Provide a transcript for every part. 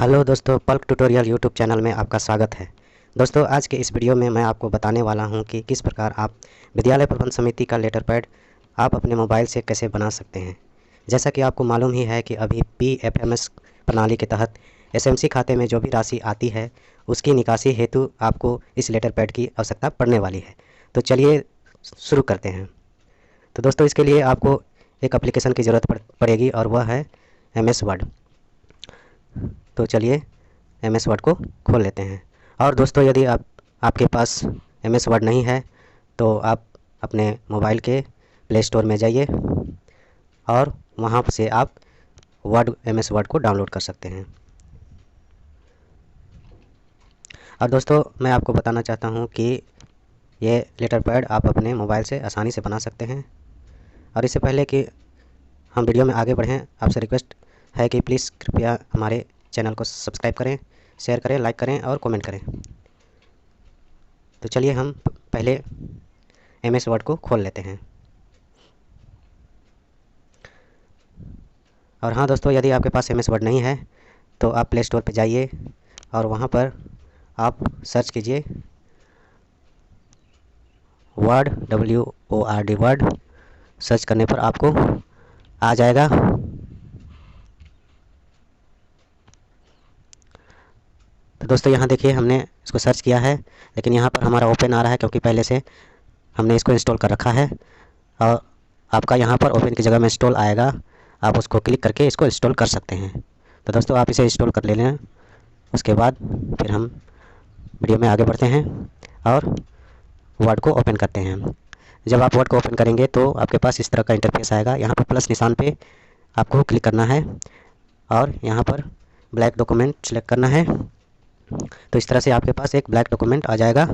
Hello दोस्तों, पल्क tutorial YouTube channel में आपका स्वागत है। दोस्तों, आज के इस वीडियो में मैं आपको बताने वाला हूं कि किस प्रकार आप विद्यालय प्रबंध समिति का लेटर पैड आप अपने मोबाइल से कैसे बना सकते हैं। जैसा कि आपको मालूम ही है कि अभी PFMS प्रणाली के तहत SMC खाते में जो भी राशि आती है उसकी निकासी हेतु आपको इस लेटर पैड की आवश्यकता पड़ने वाली है। तो चलिए शुरू करते हैं। तो दोस्तों, इसके लिए आपको एक एप्लीकेशन की ज़रूरत पड़ेगी और वह है MS वर्ड। तो चलिए MS वर्ड को खोल लेते हैं। और दोस्तों, यदि आपके पास MS वर्ड नहीं है तो आप अपने मोबाइल के प्ले स्टोर में जाइए और वहाँ से आप MS वर्ड को डाउनलोड कर सकते हैं। और दोस्तों, मैं आपको बताना चाहता हूँ कि ये लेटर पैड आप अपने मोबाइल से आसानी से बना सकते हैं। और इससे पहले कि हम वीडियो में आगे बढ़ें, आपसे रिक्वेस्ट है कि प्लीज़ कृपया हमारे चैनल को सब्सक्राइब करें, शेयर करें, लाइक करें और कमेंट करें। तो चलिए हम पहले MS वर्ड को खोल लेते हैं। और हाँ दोस्तों, यदि आपके पास MS वर्ड नहीं है तो आप प्ले स्टोर पर जाइए और वहाँ पर आप सर्च कीजिए वर्ड, WORD वर्ड। सर्च करने पर आपको आ जाएगा। तो दोस्तों, यहाँ देखिए हमने इसको सर्च किया है, लेकिन यहाँ पर हमारा ओपन आ रहा है क्योंकि पहले से हमने इसको इंस्टॉल कर रखा है। और आपका यहाँ पर ओपन की जगह में इंस्टॉल आएगा, आप उसको क्लिक करके इसको इंस्टॉल कर सकते हैं। तो दोस्तों, आप इसे इंस्टॉल कर ले लें। उसके बाद फिर हम वीडियो में आगे बढ़ते हैं और वर्ड को ओपन करते हैं। जब आप वर्ड को ओपन करेंगे तो आपके पास इस तरह का इंटरफेस आएगा। यहाँ पर प्लस निशान पे आपको क्लिक करना है और यहाँ पर ब्लैक डॉक्यूमेंट सेलेक्ट करना है। तो इस तरह से आपके पास एक ब्लैक डॉक्यूमेंट आ जाएगा।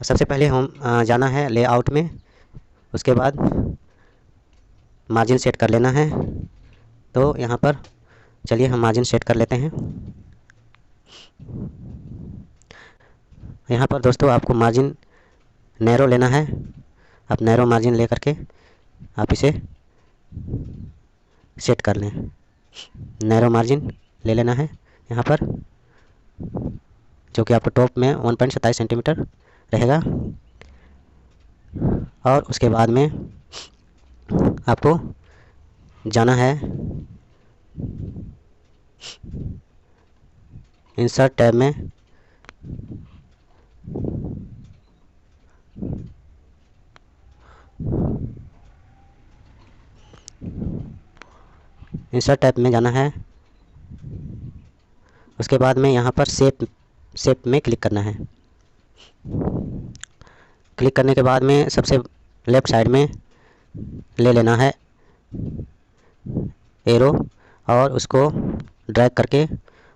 सबसे पहले हम जाना है लेआउट में। उसके बाद मार्जिन सेट कर लेना है। तो यहाँ पर चलिए हम मार्जिन सेट कर लेते हैं। यहाँ पर दोस्तों आपको मार्जिन नैरो लेना है। आप नैरो मार्जिन ले करके आप इसे सेट कर लें। नैरो मार्जिन ले लेना है यहाँ पर, जो कि आपको टॉप में 1.27 सेंटीमीटर रहेगा। और उसके बाद में आपको जाना है इंसर्ट टैब में। इंसर्ट टैब में जाना है। उसके बाद में यहाँ पर शेप में क्लिक करना है। क्लिक करने के बाद में सबसे लेफ़्ट साइड में ले लेना है एरो और उसको ड्रैग करके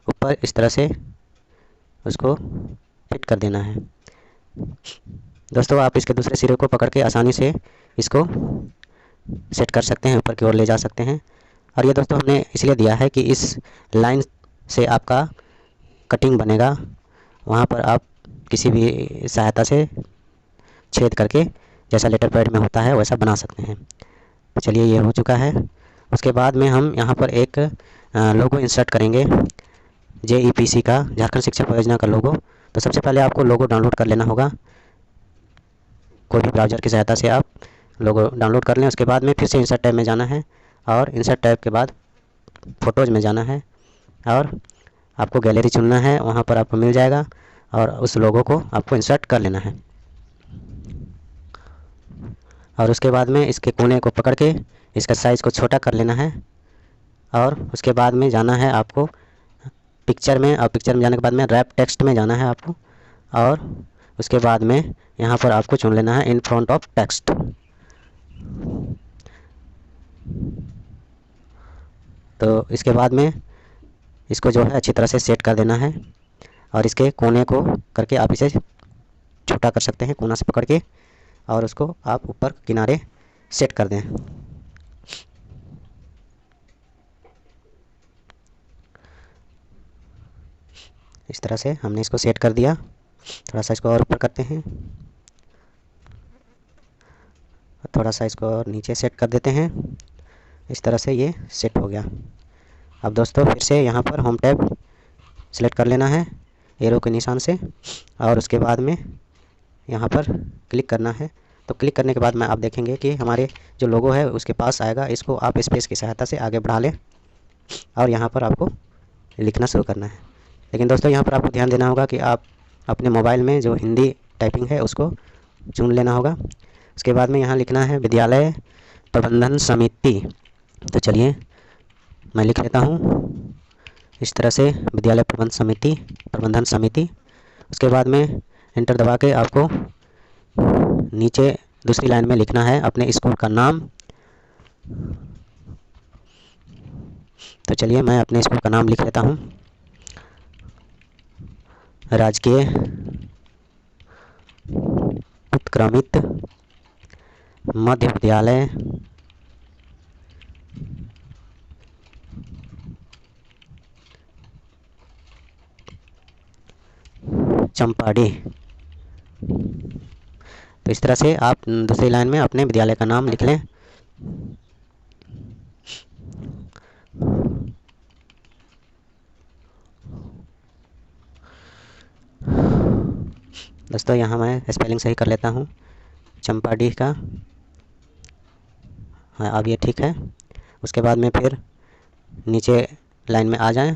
ऊपर इस तरह से उसको फिट कर देना है। दोस्तों, आप इसके दूसरे सिरे को पकड़ के आसानी से इसको सेट कर सकते हैं, ऊपर की ओर ले जा सकते हैं। और ये दोस्तों हमने इसलिए दिया है कि इस लाइन से आपका कटिंग बनेगा। वहाँ पर आप किसी भी सहायता से छेद करके जैसा लेटर पैड में होता है वैसा बना सकते हैं। तो चलिए, ये हो चुका है। उसके बाद में हम यहाँ पर एक लोगो इंसर्ट करेंगे, JEPC का, झारखंड शिक्षा परियोजना का लोगो। तो सबसे पहले आपको लोगो डाउनलोड कर लेना होगा। कोई भी ब्राउज़र की सहायता से आप लोगो डाउनलोड कर लें। उसके बाद में फिर से इंसर्ट टैब में जाना है और इंसर्ट टैब के बाद फ़ोटोज़ में जाना है और आपको गैलरी चुनना है। वहाँ पर आपको मिल जाएगा और उस लोगो को आपको इंसर्ट कर लेना है। और उसके बाद में इसके कोने को पकड़ के इसका साइज़ को छोटा कर लेना है। और उसके बाद में जाना है आपको पिक्चर में, और पिक्चर में जाने के बाद में रैप टेक्स्ट में जाना है आपको। और उसके बाद में यहाँ पर आपको चुन लेना है इन फ्रंट ऑफ टेक्स्ट। तो इसके बाद में इसको जो है अच्छी तरह से सेट कर देना है और इसके कोने को करके आप इसे छोटा कर सकते हैं कोना से पकड़ के, और उसको आप ऊपर किनारे सेट कर दें। इस तरह से हमने इसको सेट कर दिया। थोड़ा सा इसको और ऊपर करते हैं, थोड़ा सा इसको और नीचे सेट कर देते हैं। इस तरह से ये सेट हो गया। अब दोस्तों फिर से यहाँ पर होम टैब सेलेक्ट कर लेना है एरो के निशान से, और उसके बाद में यहाँ पर क्लिक करना है। तो क्लिक करने के बाद में आप देखेंगे कि हमारे जो लोगो है उसके पास आएगा। इसको आप स्पेस की सहायता से आगे बढ़ा लें और यहाँ पर आपको लिखना शुरू करना है। लेकिन दोस्तों यहाँ पर आपको ध्यान देना होगा कि आप अपने मोबाइल में जो हिंदी टाइपिंग है उसको चुन लेना होगा। उसके बाद में यहाँ लिखना है विद्यालय प्रबंधन समिति। तो चलिए मैं लिख लेता हूँ इस तरह से, विद्यालय प्रबंधन समिति। उसके बाद में एंटर दबा के आपको नीचे दूसरी लाइन में लिखना है अपने स्कूल का नाम। तो चलिए मैं अपने स्कूल का नाम लिख लेता हूँ, राजकीय उत्क्रमित मध्य विद्यालय चंपाडीह। तो इस तरह से आप दूसरी लाइन में अपने विद्यालय का नाम लिख लें। दोस्तों यहाँ मैं स्पेलिंग सही कर लेता हूँ चंपाडीह का। हाँ अब ये ठीक है। उसके बाद में फिर नीचे लाइन में आ जाएं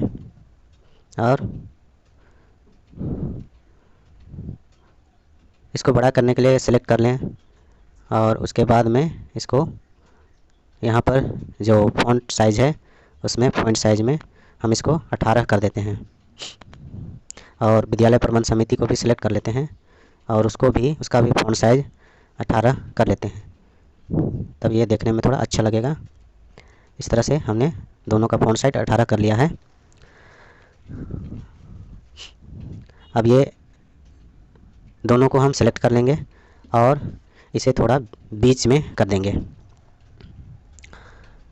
और इसको बड़ा करने के लिए सेलेक्ट कर लें, और उसके बाद में इसको यहाँ पर जो फ़ॉन्ट साइज़ है उसमें फ़ॉन्ट साइज़ में हम इसको 18 कर देते हैं, और विद्यालय प्रबंधन समिति को भी सिलेक्ट कर लेते हैं और उसका भी फ़ॉन्ट साइज़ 18 कर लेते हैं। तब ये देखने में थोड़ा अच्छा लगेगा। इस तरह से हमने दोनों का फ़ॉन्ट साइज़ 18 कर लिया है। अब ये दोनों को हम सेलेक्ट कर लेंगे और इसे थोड़ा बीच में कर देंगे।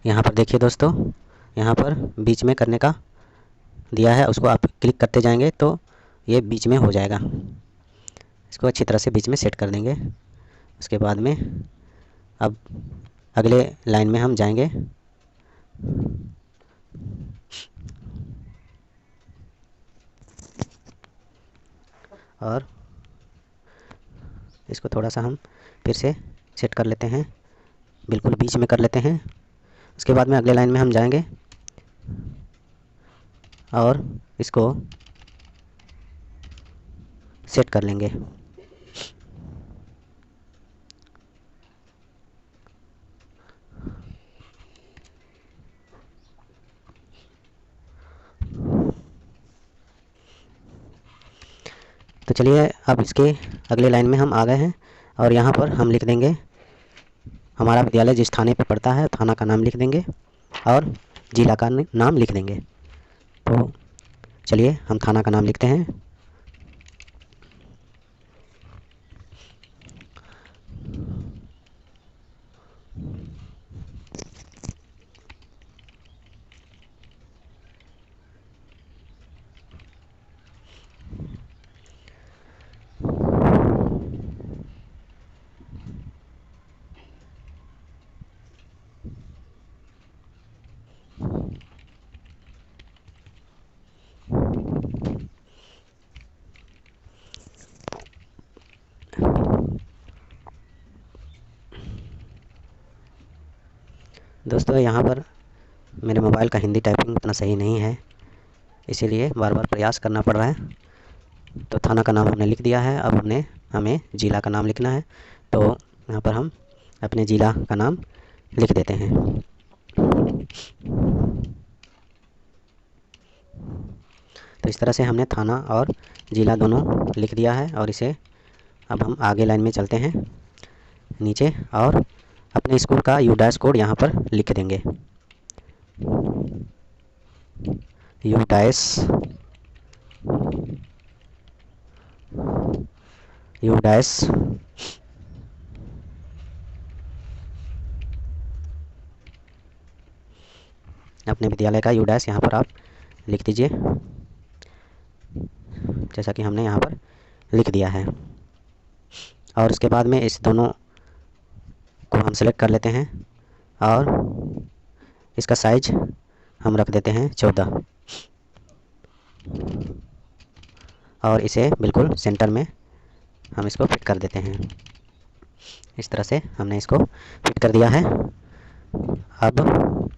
यहाँ पर देखिए दोस्तों, यहाँ पर बीच में करने का दिया है, उसको आप क्लिक करते जाएंगे तो ये बीच में हो जाएगा। इसको अच्छी तरह से बीच में सेट कर देंगे। उसके बाद में अब अगले लाइन में हम जाएंगे और इसको थोड़ा सा हम फिर से सेट कर लेते हैं, बिल्कुल बीच में कर लेते हैं। उसके बाद में अगले लाइन में हम जाएंगे और इसको सेट कर लेंगे। तो चलिए अब इसके अगले लाइन में हम आ गए हैं और यहाँ पर हम लिख देंगे हमारा विद्यालय जिस थाने पे पड़ता है थाना का नाम लिख देंगे और जिला का नाम लिख देंगे। तो चलिए हम थाना का नाम लिखते हैं। दोस्तों यहाँ पर मेरे मोबाइल का हिंदी टाइपिंग उतना सही नहीं है, इसीलिए बार बार प्रयास करना पड़ रहा है। तो थाना का नाम हमने लिख दिया है, अब हमें जिला का नाम लिखना है। तो यहाँ पर हम अपने जिला का नाम लिख देते हैं। तो इस तरह से हमने थाना और जिला दोनों लिख दिया है और इसे अब हम आगे लाइन में चलते हैं नीचे और अपने स्कूल का U- कोड यहाँ पर लिख देंगे। U- अपने विद्यालय का U- यहाँ पर आप लिख दीजिए, जैसा कि हमने यहाँ पर लिख दिया है। और उसके बाद में इस दोनों को हम सेलेक्ट कर लेते हैं और इसका साइज हम रख देते हैं 14 और इसे बिल्कुल सेंटर में हम इसको फिट कर देते हैं। इस तरह से हमने इसको फिट कर दिया है। अब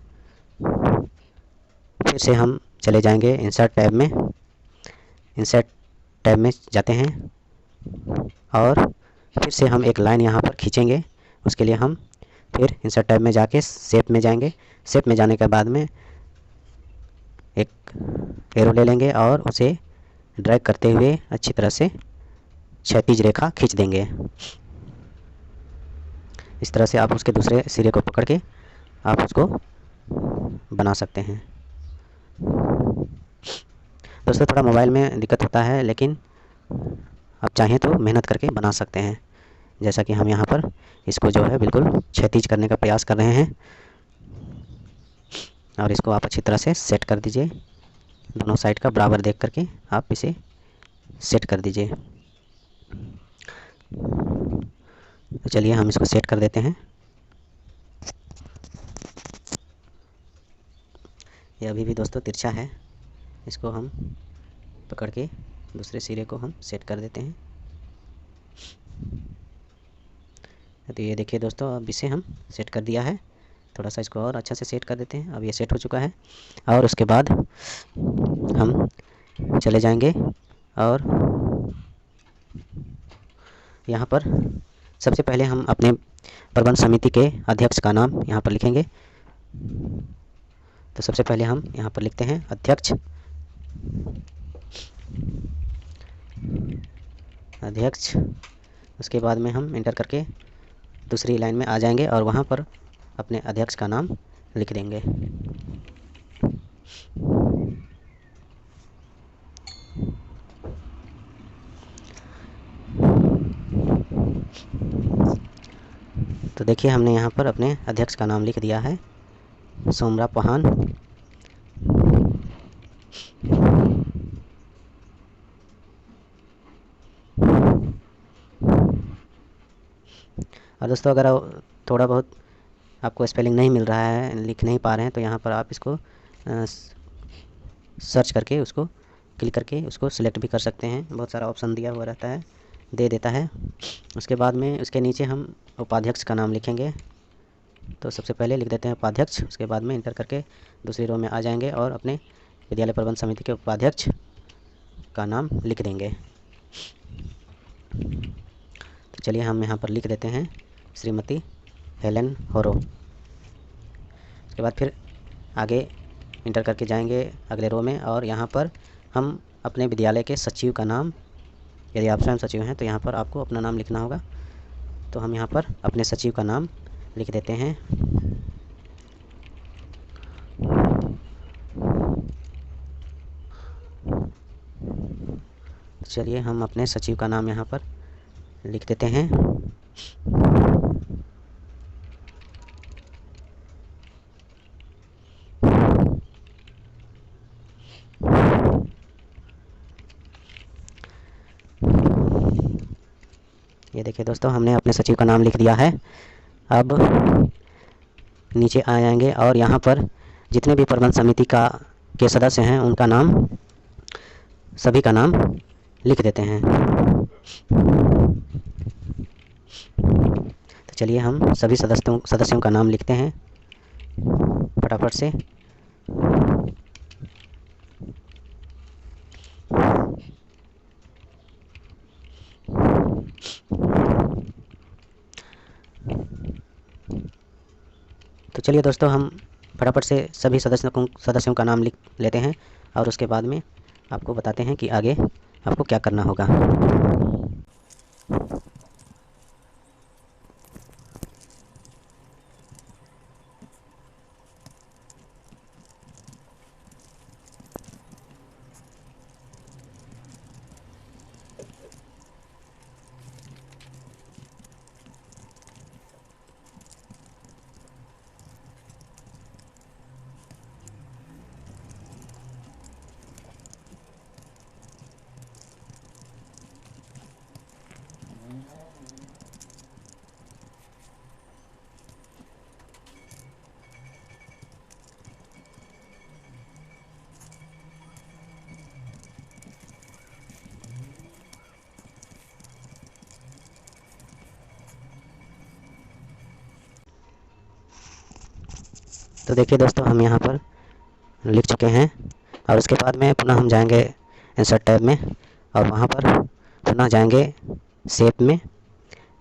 फिर से हम चले जाएंगे इंसर्ट टैब में। इंसर्ट टैब में जाते हैं और फिर से हम एक लाइन यहाँ पर खींचेंगे। उसके लिए हम फिर इंसर्ट टैब में जाके शेप में जाएंगे। शेप में जाने के बाद में एक एरो ले लेंगे और उसे ड्रैग करते हुए अच्छी तरह से क्षैतिज रेखा खींच देंगे। इस तरह से आप उसके दूसरे सिरे को पकड़ के आप उसको बना सकते हैं। दोस्तों थोड़ा मोबाइल में दिक्कत होता है, लेकिन आप चाहें तो मेहनत करके बना सकते हैं। जैसा कि हम यहाँ पर इसको जो है बिल्कुल क्षैतिज करने का प्रयास कर रहे हैं और इसको आप अच्छी तरह से सेट कर दीजिए। दोनों साइड का बराबर देख करके आप इसे सेट कर दीजिए। तो चलिए हम इसको सेट कर देते हैं। यह अभी भी दोस्तों तिरछा है। इसको हम पकड़ के दूसरे सिरे को हम सेट कर देते हैं। तो ये देखिए दोस्तों, अब इसे हम सेट कर दिया है। थोड़ा सा इसको और अच्छा से सेट कर देते हैं। अब ये सेट हो चुका है और उसके बाद हम चले जाएंगे और यहाँ पर सबसे पहले हम अपने प्रबंध समिति के अध्यक्ष का नाम यहाँ पर लिखेंगे। तो सबसे पहले हम यहाँ पर लिखते हैं अध्यक्ष। उसके बाद में हम इंटर करके दूसरी लाइन में आ जाएंगे और वहाँ पर अपने अध्यक्ष का नाम लिख देंगे। तो देखिए हमने यहाँ पर अपने अध्यक्ष का नाम लिख दिया है, सोमरा पहान। और दोस्तों अगर थोड़ा बहुत आपको स्पेलिंग नहीं मिल रहा है, लिख नहीं पा रहे हैं, तो यहाँ पर आप इसको सर्च करके उसको क्लिक करके उसको सिलेक्ट भी कर सकते हैं। बहुत सारा ऑप्शन दिया हुआ रहता है, दे देता है। उसके बाद में उसके नीचे हम उपाध्यक्ष का नाम लिखेंगे। तो सबसे पहले लिख देते हैं उपाध्यक्ष। उसके बाद में इंटर करके दूसरी रो में आ जाएंगे और अपने विद्यालय प्रबंध समिति के उपाध्यक्ष का नाम लिख देंगे। तो चलिए हम यहाँ पर लिख देते हैं श्रीमती हेलेन होरो। उसके बाद फिर आगे इंटर करके जाएंगे अगले रो में और यहाँ पर हम अपने विद्यालय के सचिव का नाम, यदि आप स्वयं सचिव हैं तो यहाँ पर आपको अपना नाम लिखना होगा। तो हम यहाँ पर अपने सचिव का नाम लिख देते हैं। चलिए हम अपने सचिव का नाम यहाँ पर लिख देते हैं। ये देखिए दोस्तों, हमने अपने सचिव का नाम लिख दिया है। अब नीचे आ जाएंगे और यहाँ पर जितने भी प्रबंध समिति के सदस्य हैं उनका नाम, सभी का नाम लिख देते हैं। तो चलिए हम सभी सदस्यों का नाम लिखते हैं फटाफट से। तो चलिए दोस्तों, हम फटाफट से सभी सदस्यों का नाम लिख लेते हैं और उसके बाद में आपको बताते हैं कि आगे आपको क्या करना होगा। तो देखिए दोस्तों, हम यहाँ पर लिख चुके हैं। और उसके बाद में पुनः हम जाएंगे इंसर्ट टैब में, और वहाँ पर पुनः जाएंगे शेप में,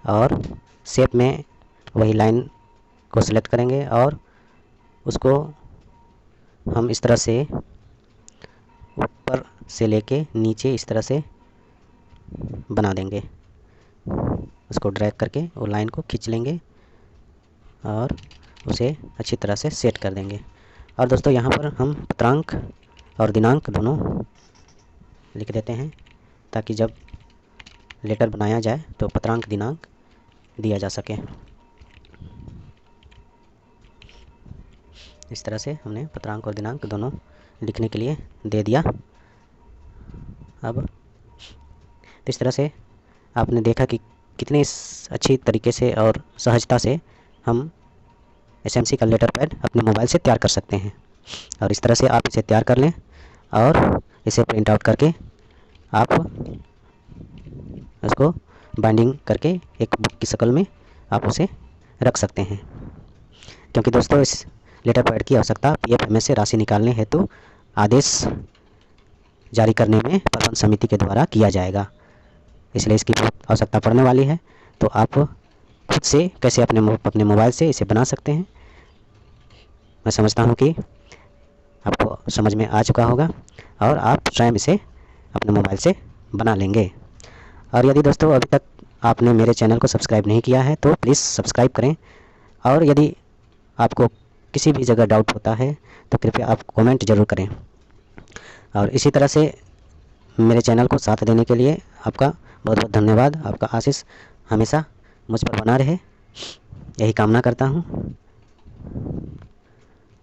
और शेप में वही लाइन को सिलेक्ट करेंगे और उसको हम इस तरह से ऊपर से लेके नीचे इस तरह से बना देंगे। उसको ड्रैग करके वो लाइन को खींच लेंगे और उसे अच्छी तरह से सेट कर देंगे। और दोस्तों यहाँ पर हम पत्रांक और दिनांक दोनों लिख देते हैं, ताकि जब लेटर बनाया जाए तो पत्रांक दिनांक दिया जा सके। इस तरह से हमने पत्रांक और दिनांक दोनों लिखने के लिए दे दिया। अब इस तरह से आपने देखा कि कितने अच्छी तरीके से और सहजता से हम एसएमसी का लेटर पैड अपने मोबाइल से तैयार कर सकते हैं। और इस तरह से आप इसे तैयार कर लें और इसे प्रिंट आउट करके आप उसको बाइंडिंग करके एक बुक की शक्ल में आप उसे रख सकते हैं। क्योंकि दोस्तों इस लेटर पैड की आवश्यकता पीएफएमएस से राशि निकालने हेतु आदेश जारी करने में प्रबंध समिति के द्वारा किया जाएगा, इसलिए इसकी बहुत आवश्यकता पड़ने वाली है। तो आप खुद से कैसे अपने मोबाइल से इसे बना सकते हैं, मैं समझता हूँ कि आपको समझ में आ चुका होगा और आप स्वयं इसे अपने मोबाइल से बना लेंगे। और यदि दोस्तों अभी तक आपने मेरे चैनल को सब्सक्राइब नहीं किया है तो प्लीज़ सब्सक्राइब करें। और यदि आपको किसी भी जगह डाउट होता है तो कृपया आप कमेंट ज़रूर करें। और इसी तरह से मेरे चैनल को साथ देने के लिए आपका बहुत बहुत धन्यवाद। आपका आशीष हमेशा मुझ पर बना रहे, यही कामना करता हूँ।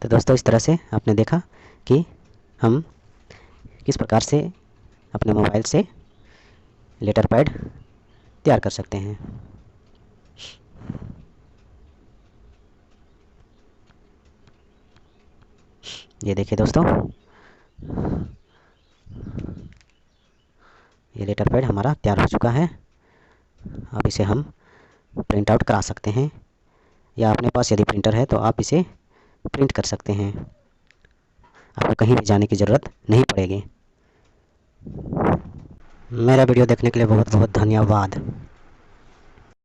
तो दोस्तों इस तरह से आपने देखा कि हम किस प्रकार से अपने मोबाइल से लेटर पैड तैयार कर सकते हैं। ये देखिए दोस्तों, ये लेटर पैड हमारा तैयार हो चुका है। अब इसे हम प्रिंट आउट करा सकते हैं, या अपने पास यदि प्रिंटर है तो आप इसे प्रिंट कर सकते हैं। आपको कहीं भी जाने की ज़रूरत नहीं पड़ेगी। मेरा वीडियो देखने के लिए बहुत बहुत धन्यवाद।